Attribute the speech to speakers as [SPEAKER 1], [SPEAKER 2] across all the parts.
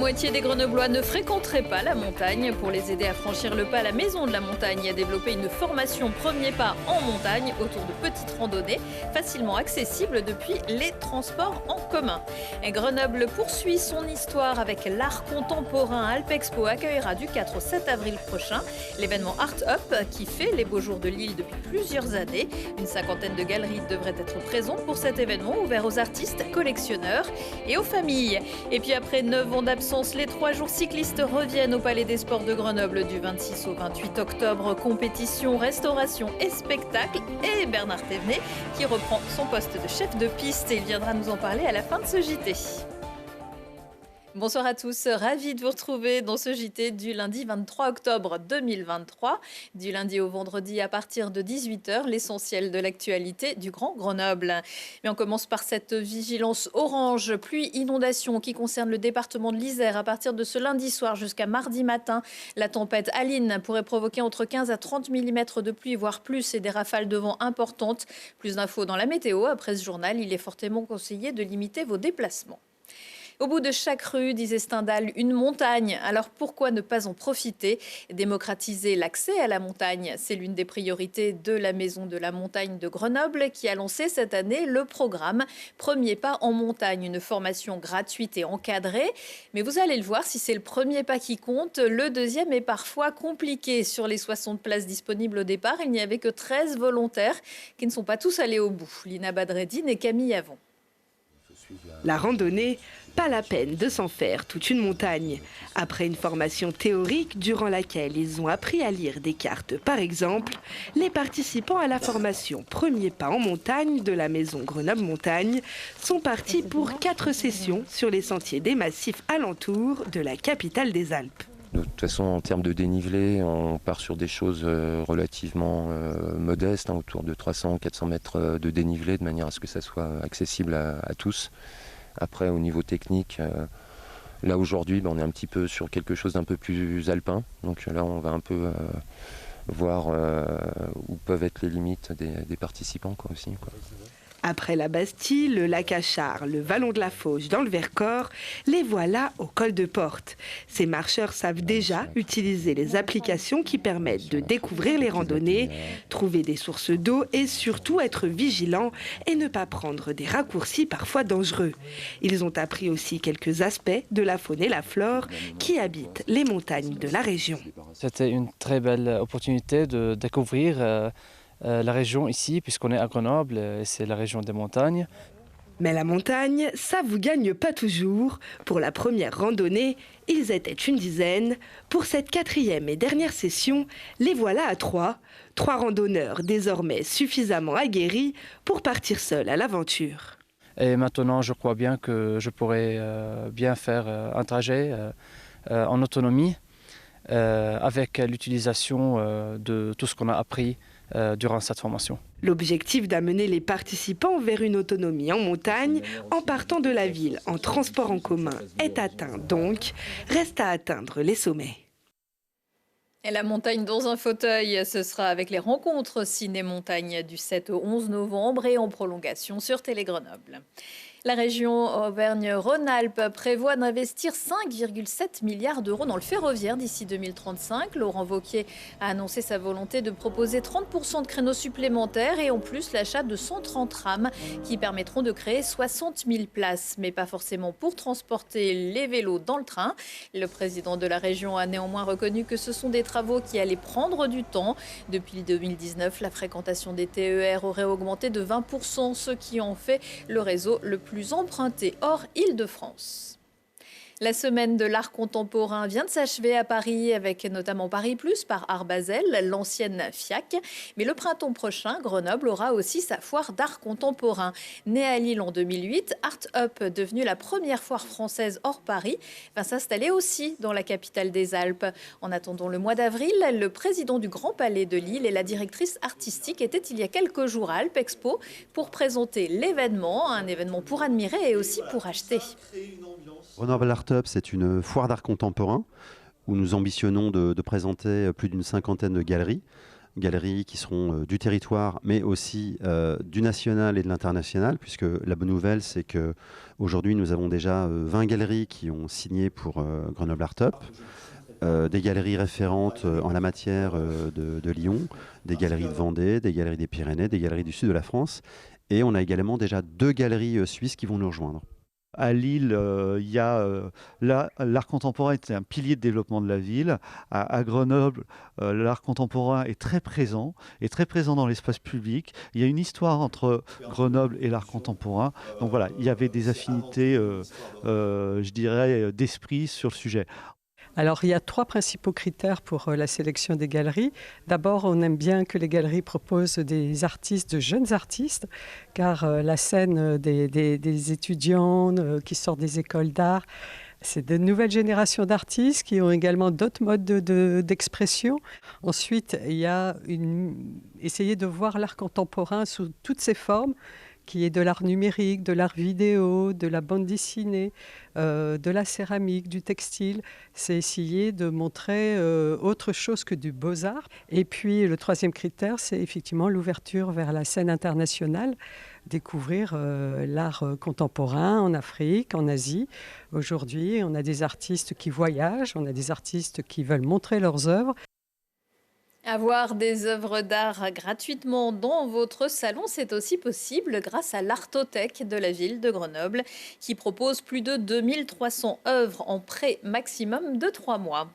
[SPEAKER 1] moitié des Grenoblois ne fréquenteraient pas la montagne. Pour les aider à franchir le pas, la Maison de la Montagne a développé une formation premier pas en montagne autour de petites randonnées facilement accessibles depuis les transports en commun. Et Grenoble poursuit son histoire avec l'art contemporain. Alpexpo accueillera du 4 au 7 avril prochain l'événement Art Up qui fait les beaux jours de l'île depuis plusieurs années. Une cinquantaine de galeries devraient être présentes pour cet événement ouvert aux artistes, collectionneurs et aux familles. Et puis après 9 ans d'absence, les 3 jours cyclistes reviennent au Palais des Sports de Grenoble du 26 au 28 octobre. Compétition, restauration et spectacle. Et Bernard Thévenet qui reprend son poste de chef de piste et il viendra nous en parler à la fin de ce JT. Bonsoir à tous, ravi de vous retrouver dans ce JT du lundi 23 octobre 2023. Du lundi au vendredi à partir de 18h, l'essentiel de l'actualité du Grand Grenoble. Mais on commence par cette vigilance orange, pluie, inondation qui concerne le département de l'Isère. À partir de ce lundi soir jusqu'à mardi matin, la tempête Aline pourrait provoquer entre 15 à 30 mm de pluie, voire plus, et des rafales de vent importantes. Plus d'infos dans la météo. Après ce journal, il est fortement conseillé de limiter vos déplacements. Au bout de chaque rue, disait Stendhal, une montagne. Alors pourquoi ne pas en profiter? Démocratiser l'accès à la montagne, c'est l'une des priorités de la Maison de la Montagne de Grenoble qui a lancé cette année le programme Premier pas en montagne, une formation gratuite et encadrée. Mais vous allez le voir, si c'est le premier pas qui compte, le deuxième est parfois compliqué. Sur les 60 places disponibles au départ, il n'y avait que 13 volontaires qui ne sont pas tous allés au bout. Lina Badreddine et Camille Avon.
[SPEAKER 2] La randonnée, pas la peine de s'en faire toute une montagne. Après une formation théorique durant laquelle ils ont appris à lire des cartes par exemple, les participants à la formation Premier pas en montagne de la Maison Grenoble Montagne sont partis pour 4 sessions sur les sentiers des massifs alentours de la capitale des Alpes.
[SPEAKER 3] De toute façon, en termes de dénivelé, on part sur des choses relativement modestes, autour de 300-400 mètres de dénivelé, de manière à ce que ça soit accessible à tous. Après, au niveau technique, là aujourd'hui, on est un petit peu sur quelque chose d'un peu plus alpin. Donc là, on va un peu voir où peuvent être les limites des participants aussi.
[SPEAKER 2] Après la Bastille, le lac Achard, le vallon de la Fauche dans le Vercors, les voilà au col de Porte. Ces marcheurs savent déjà utiliser les applications qui permettent de découvrir les randonnées, trouver des sources d'eau et surtout être vigilants et ne pas prendre des raccourcis parfois dangereux. Ils ont appris aussi quelques aspects de la faune et la flore qui habitent les montagnes de la région.
[SPEAKER 4] C'était une très belle opportunité de découvrir la région ici, puisqu'on est à Grenoble, et c'est la région des montagnes.
[SPEAKER 2] Mais la montagne, ça vous gagne pas toujours. Pour la première randonnée, ils étaient une dizaine. Pour cette 4e et dernière session, les voilà à 3. 3 randonneurs désormais suffisamment aguerris pour partir seuls à l'aventure.
[SPEAKER 4] Et maintenant, je crois bien que je pourrais bien faire un trajet en autonomie avec l'utilisation de tout ce qu'on a appris durant cette formation.
[SPEAKER 2] L'objectif d'amener les participants vers une autonomie en montagne en partant de la ville en transport en commun est atteint donc. Reste à atteindre les sommets.
[SPEAKER 1] Et la montagne dans un fauteuil, ce sera avec les rencontres Ciné-Montagne du 7 au 11 novembre et en prolongation sur Télé Grenoble. La région Auvergne-Rhône-Alpes prévoit d'investir 5,7 milliards d'euros dans le ferroviaire d'ici 2035. Laurent Wauquiez a annoncé sa volonté de proposer 30% de créneaux supplémentaires et en plus l'achat de 130 rames qui permettront de créer 60 000 places, mais pas forcément pour transporter les vélos dans le train. Le président de la région a néanmoins reconnu que ce sont des travaux qui allaient prendre du temps. Depuis 2019, la fréquentation des TER aurait augmenté de 20%, ce qui en fait le réseau le plus emprunté hors Île-de-France. La semaine de l'art contemporain vient de s'achever à Paris avec notamment Paris Plus par Art Basel, l'ancienne FIAC. Mais le printemps prochain, Grenoble aura aussi sa foire d'art contemporain. Née à Lille en 2008, Art Up, devenue la première foire française hors Paris, va s'installer aussi dans la capitale des Alpes. En attendant le mois d'avril, le président du Grand Palais de Lille et la directrice artistique étaient il y a quelques jours à Alpexpo pour présenter l'événement, un événement pour admirer et aussi pour acheter.
[SPEAKER 5] Grenoble Art Up, c'est une foire d'art contemporain où nous ambitionnons de présenter plus d'une cinquantaine de galeries galeries qui seront du territoire, mais aussi du national et de l'international, puisque la bonne nouvelle, c'est qu'aujourd'hui, nous avons déjà 20 galeries qui ont signé pour Grenoble Art Up. Des galeries référentes en la matière de Lyon, des galeries de Vendée, des galeries des Pyrénées, des galeries du sud de la France. Et on a également déjà 2 galeries suisses qui vont nous rejoindre.
[SPEAKER 6] À Lille, il y a l'art contemporain est un pilier de développement de la ville. À Grenoble, l'art contemporain est très présent dans l'espace public. Il y a une histoire entre Grenoble et l'art contemporain. Donc voilà, il y avait des affinités, je dirais, d'esprit sur le sujet.
[SPEAKER 7] Alors, il y a 3 principaux critères pour la sélection des galeries. D'abord, on aime bien que les galeries proposent des artistes, de jeunes artistes, car la scène des étudiants qui sortent des écoles d'art, c'est de nouvelles générations d'artistes qui ont également d'autres modes d'expression. Ensuite, il y a essayer de voir l'art contemporain sous toutes ses formes, qui est de l'art numérique, de l'art vidéo, de la bande dessinée, de la céramique, du textile. C'est essayer de montrer autre chose que du beaux-arts. Et puis le 3e critère, c'est effectivement l'ouverture vers la scène internationale, découvrir l'art contemporain en Afrique, en Asie. Aujourd'hui, on a des artistes qui voyagent, on a des artistes qui veulent montrer leurs œuvres.
[SPEAKER 1] Avoir des œuvres d'art gratuitement dans votre salon, c'est aussi possible grâce à l'Artothèque de la ville de Grenoble qui propose plus de 2300 œuvres en prêt maximum de 3 mois.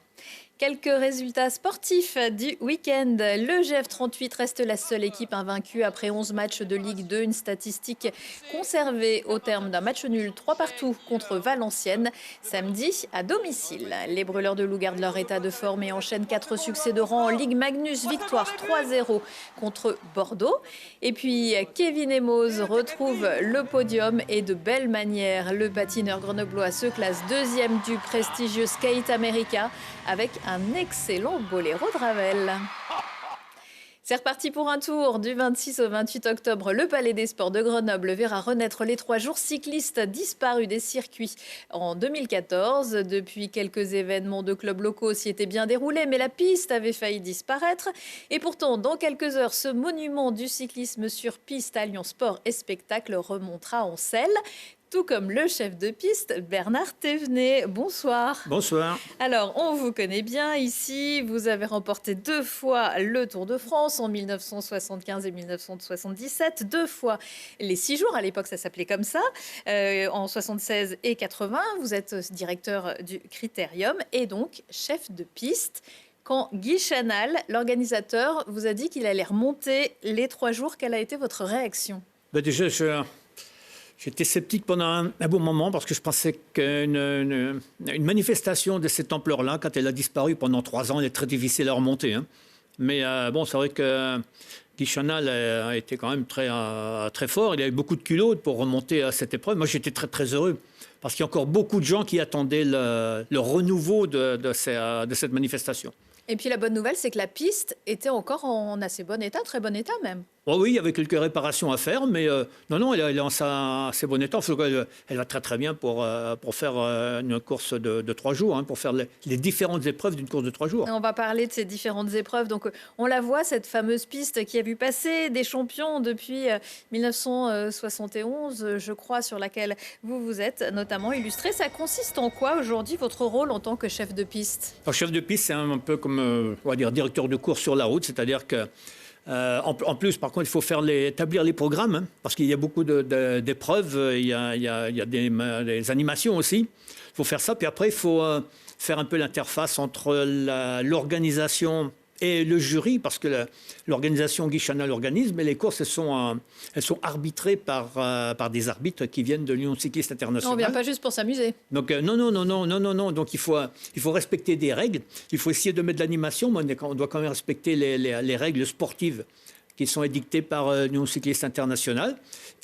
[SPEAKER 1] Quelques résultats sportifs du week-end. Le GF38 reste la seule équipe invaincue après 11 matchs de Ligue 2. Une statistique conservée au terme d'un match nul 3-3 contre Valenciennes samedi à domicile. Les Brûleurs de Loup gardent leur état de forme et enchaînent 4 succès de rang en Ligue Magnus. Victoire 3-0 contre Bordeaux. Et puis Kevin Emos retrouve le podium et de belle manière. Le patineur grenoblois se classe 2e du prestigieux Skate America avec un excellent boléro de Ravel. C'est reparti pour un tour du 26 au 28 octobre. Le Palais des Sports de Grenoble verra renaître les 3 jours cyclistes disparus des circuits en 2014. Depuis, quelques événements de clubs locaux s'y étaient bien déroulés, mais la piste avait failli disparaître. Et pourtant, dans quelques heures, ce monument du cyclisme sur piste à Lyon Sport et Spectacle remontera en selle. Tout comme le chef de piste, Bernard Thévenet. Bonsoir.
[SPEAKER 8] Bonsoir.
[SPEAKER 1] Alors, on vous connaît bien ici. Vous avez remporté 2 fois le Tour de France en 1975 et 1977. 2 fois les 6 jours. À l'époque, ça s'appelait comme ça. En 76 et 80, vous êtes directeur du Critérium et donc chef de piste. Quand Guy Chanal, l'organisateur, vous a dit qu'il allait remonter les 3 jours, quelle a été votre réaction ?
[SPEAKER 8] Déjà, j'étais sceptique pendant un bon moment parce que je pensais qu'une manifestation de cette ampleur-là, quand elle a disparu pendant 3 ans, elle est très difficile à remonter. Hein. Mais bon, c'est vrai que Guy Chanal a été quand même très fort. Il a eu beaucoup de culot pour remonter à cette épreuve. Moi, j'étais très heureux parce qu'il y a encore beaucoup de gens qui attendaient le renouveau de cette manifestation.
[SPEAKER 1] Et puis la bonne nouvelle, c'est que la piste était encore en assez bon état, très bon état même.
[SPEAKER 8] Oh oui, il y avait quelques réparations à faire, mais non, elle est en assez bon état. Elle va très bien pour faire une course de 3 jours, hein, pour faire les différentes épreuves d'une course de 3 jours.
[SPEAKER 1] On va parler de ces différentes épreuves. Donc, on la voit, cette fameuse piste qui a vu passer des champions depuis 1971, je crois, sur laquelle vous êtes notamment illustré. Ça consiste en quoi aujourd'hui, votre rôle en tant que chef de piste ?
[SPEAKER 8] Alors, chef de piste, c'est un peu comme, on va dire, directeur de course sur la route, c'est-à-dire que en plus, par contre, il faut établir les programmes, hein, parce qu'il y a beaucoup d'épreuves, il y a des animations aussi. Il faut faire ça, puis après, il faut faire un peu l'interface entre l'organisation et le jury, parce que l'organisation Guy Chanal organise, mais les courses, elles sont arbitrées par des arbitres qui viennent de l'Union cycliste internationale.
[SPEAKER 1] On ne vient pas juste pour s'amuser.
[SPEAKER 8] Donc non. Donc il faut respecter des règles. Il faut essayer de mettre de l'animation, mais on doit quand même respecter les règles sportives qui sont édictées par l'Union cycliste internationale.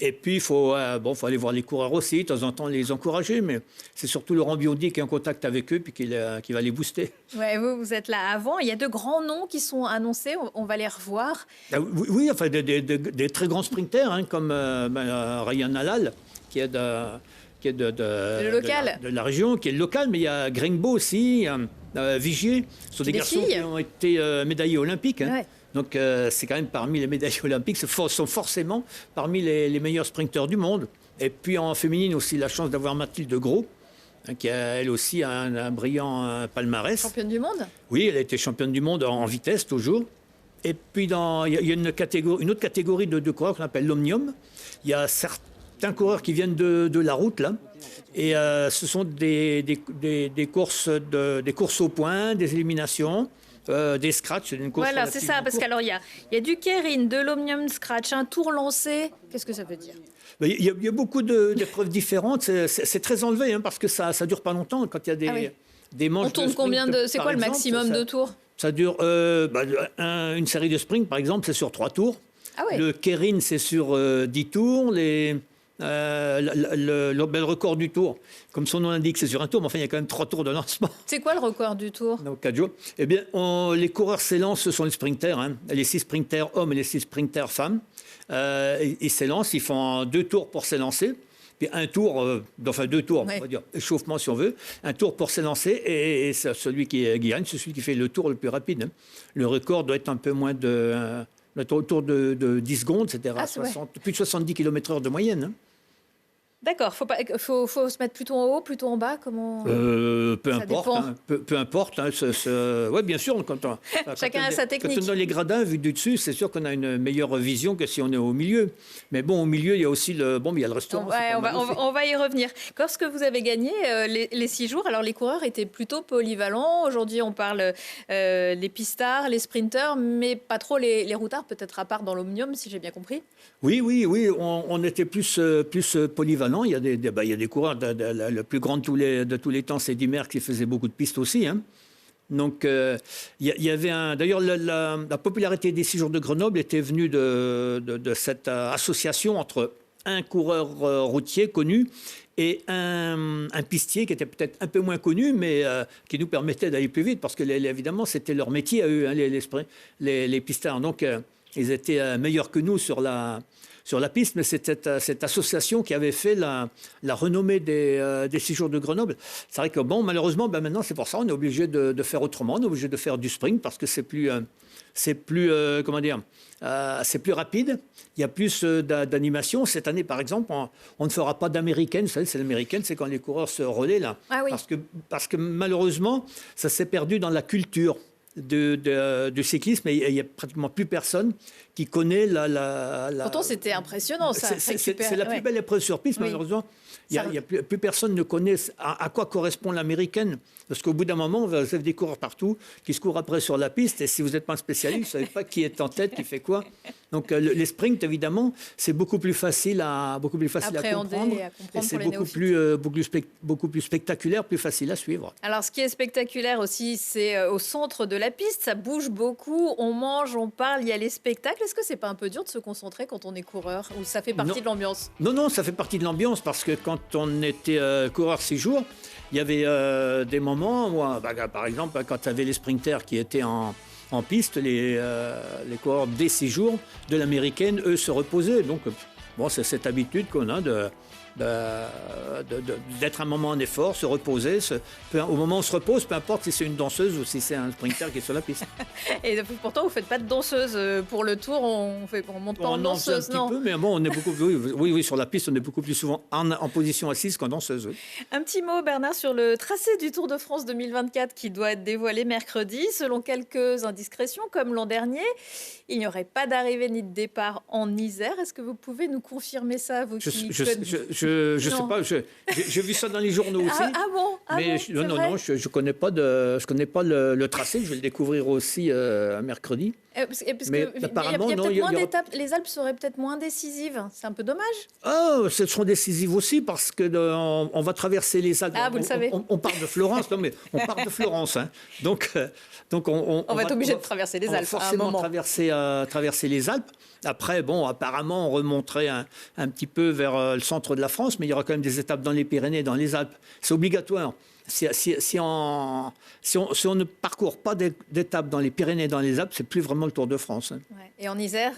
[SPEAKER 8] Et puis, il faut aller voir les coureurs aussi, de temps en temps les encourager, mais c'est surtout Laurent Biondi qui est en contact avec eux puis qui va les booster.
[SPEAKER 1] Ouais, vous êtes là avant. Il y a de grands noms qui sont annoncés, on va les revoir.
[SPEAKER 8] Oui, enfin, des très grands sprinters, hein, comme Ryan Halal, qui est de la région, qui est local, mais il y a Grengbo aussi, Vigier, ce sont des garçons qui ont été médaillés olympiques. Hein.
[SPEAKER 1] Ouais.
[SPEAKER 8] Donc c'est quand même parmi les médaillés olympiques, sont forcément parmi les meilleurs sprinteurs du monde. Et puis en féminine aussi, la chance d'avoir Mathilde Gros, qui a elle aussi un brillant palmarès.
[SPEAKER 1] Championne du monde?
[SPEAKER 8] Oui, elle a été championne du monde en vitesse toujours. Et puis il y a une autre catégorie de coureurs qu'on appelle l'omnium. Il y a certains coureurs qui viennent de la route là. Et ce sont des courses au point, des éliminations, des scratchs.
[SPEAKER 1] Voilà, c'est ça. Parce qu'alors, il y a du keirin, de l'omnium scratch, un tour lancé. Qu'est-ce que ça veut dire?
[SPEAKER 8] Il y a beaucoup d'épreuves différentes. C'est très enlevé parce que ça ne dure pas longtemps. Quand il y a des manches.
[SPEAKER 1] On tourne combien de. C'est quoi le maximum de tours?
[SPEAKER 8] Ça dure. Une série de sprints, par exemple, c'est sur 3 tours.
[SPEAKER 1] Ah ouais.
[SPEAKER 8] Le keirin, c'est sur 10 tours. Le record du tour, comme son nom l'indique, c'est sur un tour, mais enfin, il y a quand même 3 tours de lancement.
[SPEAKER 1] C'est quoi le record du tour?
[SPEAKER 8] Donc, 4 jours. Eh bien, les coureurs s'élancent, ce sont les sprinters, les 6 sprinters hommes et les 6 sprinters femmes. Ils s'élancent, ils font 2 tours pour s'élancer. Puis un tour, enfin 2 tours, on va dire, échauffement si on veut, un tour pour s'élancer, et celui qui gagne, c'est celui qui fait le tour le plus rapide. Le record doit être un peu moins autour de 10 secondes, c'est-à-dire plus de 70 km/h de moyenne.
[SPEAKER 1] D'accord, faut se mettre plutôt en haut, plutôt en bas, comment?
[SPEAKER 8] Peu importe. Oui, bien sûr.
[SPEAKER 1] Chacun a sa technique.
[SPEAKER 8] Quand on a les gradins vus du dessus, c'est sûr qu'on a une meilleure vision que si on est au milieu. Mais bon, au milieu, il y a aussi il y a le restaurant.
[SPEAKER 1] On va y revenir. Lorsque vous avez gagné les 6 jours, alors les coureurs étaient plutôt polyvalents. Aujourd'hui, on parle les pistards, les sprinteurs, mais pas trop les routards, peut-être à part dans l'omnium, si j'ai bien compris.
[SPEAKER 8] Oui, on était plus polyvalents. Il y a des coureurs, le plus grand de tous les temps, c'est Dimmer qui faisait beaucoup de pistes aussi. Donc, il y avait d'ailleurs, la popularité des 6 jours de Grenoble était venue de cette association entre un coureur routier connu et un pistier qui était peut-être un peu moins connu, mais qui nous permettait d'aller plus vite, parce que évidemment, c'était leur métier à eux, les pistards. Donc, ils étaient meilleurs que nous sur la piste, mais c'était cette association qui avait fait la renommée des 6 jours de Grenoble. C'est vrai que malheureusement, maintenant, c'est pour ça, on est obligé de faire autrement, on est obligé de faire du sprint, parce que c'est plus rapide, il y a plus d'animation. Cette année, par exemple, on ne fera pas d'américaine. Vous savez, c'est l'américaine, c'est quand les coureurs se relaient là.
[SPEAKER 1] Ah oui.
[SPEAKER 8] Parce que malheureusement, ça s'est perdu dans la culture du cyclisme, et il n'y a pratiquement plus personne qui connaît
[SPEAKER 1] Pourtant, c'était impressionnant, ça.
[SPEAKER 8] C'est la plus belle épreuve sur piste, malheureusement. Plus personne ne connaît à quoi correspond l'américaine. Parce qu'au bout d'un moment, vous avez des coureurs partout qui se courent après sur la piste, et si vous n'êtes pas un spécialiste, vous ne savez pas qui est en tête, qui fait quoi. Donc les sprints, évidemment, c'est beaucoup plus facile à comprendre. Et c'est beaucoup plus spectaculaire, plus facile à suivre.
[SPEAKER 1] Alors, ce qui est spectaculaire aussi, c'est au centre de la piste, ça bouge beaucoup, on mange, on parle, il y a les spectacles. Est-ce que c'est pas un peu dur de se concentrer quand on est coureur, ou ça fait partie de l'ambiance?
[SPEAKER 8] Non, ça fait partie de l'ambiance, parce que quand on était coureur 6 jours, il y avait des moments où, par exemple, quand tu avais les sprinters qui étaient en piste, les coureurs des 6 jours de l'américaine, eux, se reposaient. Donc, c'est cette habitude qu'on a d'être un moment en effort, se reposer. Au moment où on se repose, peu importe si c'est une danseuse ou si c'est un sprinter qui est sur la piste.
[SPEAKER 1] Et pourtant, vous ne faites pas de danseuse pour le tour, on monte pas en danseuse, non?
[SPEAKER 8] Un petit peu, mais on est beaucoup oui, sur la piste, on est beaucoup plus souvent en position assise qu'en danseuse. Oui.
[SPEAKER 1] Un petit mot, Bernard, sur le tracé du Tour de France 2024 qui doit être dévoilé mercredi. Selon quelques indiscrétions, comme l'an dernier, il n'y aurait pas d'arrivée ni de départ en Isère. Est-ce que vous pouvez nous confirmer ça, vous
[SPEAKER 8] Je sais pas, j'ai vu ça dans les journaux aussi. Non, je connais pas le tracé, je vais le découvrir aussi mercredi.
[SPEAKER 1] Parce que apparemment, il y a peut-être moins d'étapes. Les Alpes seraient peut-être moins décisives. C'est un peu dommage.
[SPEAKER 8] Elles seront décisives aussi, parce que on va traverser les Alpes.
[SPEAKER 1] Vous le savez.
[SPEAKER 8] On part de Florence, non mais on part de Florence, Donc on
[SPEAKER 1] va être obligé de traverser les Alpes.
[SPEAKER 8] On va forcément traverser les Alpes. Après, apparemment, on remonterait un petit peu vers le centre de la France, mais il y aura quand même des étapes dans les Pyrénées, dans les Alpes. C'est obligatoire. Si on ne parcourt pas d'étapes dans les Pyrénées et dans les Alpes, c'est plus vraiment le Tour de France.
[SPEAKER 1] Ouais. Et en Isère?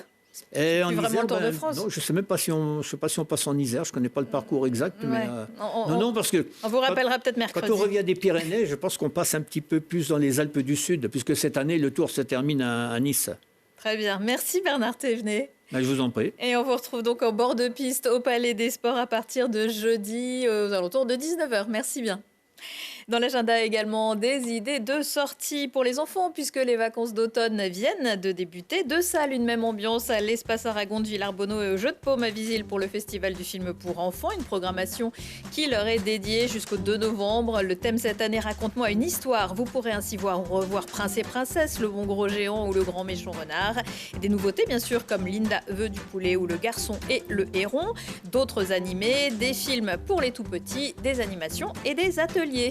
[SPEAKER 8] Et en
[SPEAKER 1] vraiment
[SPEAKER 8] Isère,
[SPEAKER 1] le Tour de France.
[SPEAKER 8] Non, je ne sais même pas si on passe en Isère. Je ne connais pas le parcours exact. Mais non, parce que
[SPEAKER 1] on vous rappellera peut-être mercredi.
[SPEAKER 8] Quand on revient des Pyrénées, je pense qu'on passe un petit peu plus dans les Alpes du Sud, puisque cette année, le Tour se termine à Nice.
[SPEAKER 1] Très bien. Merci Bernard Thévenet.
[SPEAKER 8] Je vous en prie.
[SPEAKER 1] Et on vous retrouve donc en bord de piste au Palais des Sports à partir de jeudi aux alentours de 19h. Merci bien. Dans l'agenda également, des idées de sortie pour les enfants puisque les vacances d'automne viennent de débuter. 2 salles, une même ambiance à l'Espace Aragon de Villarbonneau et au Jeu de Paume à Visil pour le Festival du film pour enfants. Une programmation qui leur est dédiée jusqu'au 2 novembre. Le thème cette année, raconte-moi une histoire. Vous pourrez ainsi revoir Prince et Princesse, Le Bon Gros Géant ou Le Grand Méchant Renard. Et des nouveautés bien sûr comme Linda veut du poulet ou Le Garçon et le Héron. D'autres animés, des films pour les tout petits, des animations et des ateliers.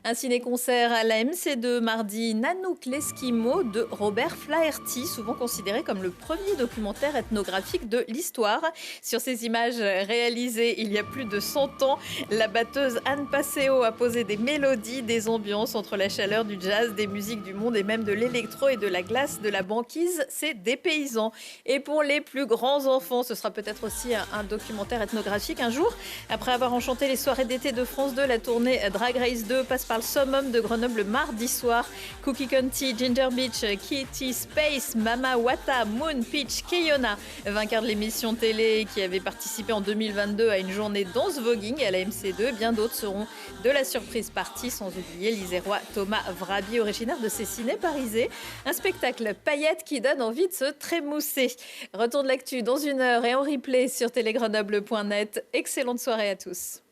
[SPEAKER 1] Un ciné-concert à la MC2 mardi, Nanook l'Esquimau de Robert Flaherty, souvent considéré comme le premier documentaire ethnographique de l'histoire. Sur ces images réalisées il y a plus de 100 ans, la batteuse Anne Passeo a posé des mélodies, des ambiances entre la chaleur du jazz, des musiques du monde et même de l'électro et de la glace, de la banquise. C'est dépaysant. Et pour les plus grands enfants, ce sera peut-être aussi un documentaire ethnographique un jour. Après avoir enchanté les soirées d'été de France 2, la tournée Drag Race 2 passe par le summum de Grenoble mardi soir. Cookie County, Ginger Beach, Kitty, Space, Mama Wata, Moon, Peach, Keyona, vainqueur de l'émission télé qui avait participé en 2022 à une journée danse voguing à la MC2. Bien d'autres seront de la surprise partie, sans oublier l'Isérois Thomas Vrabi, originaire de Cessiné-Parisé. Un spectacle paillette qui donne envie de se trémousser. Retour de l'actu dans 1 heure et en replay sur télégrenoble.net. Excellente soirée à tous.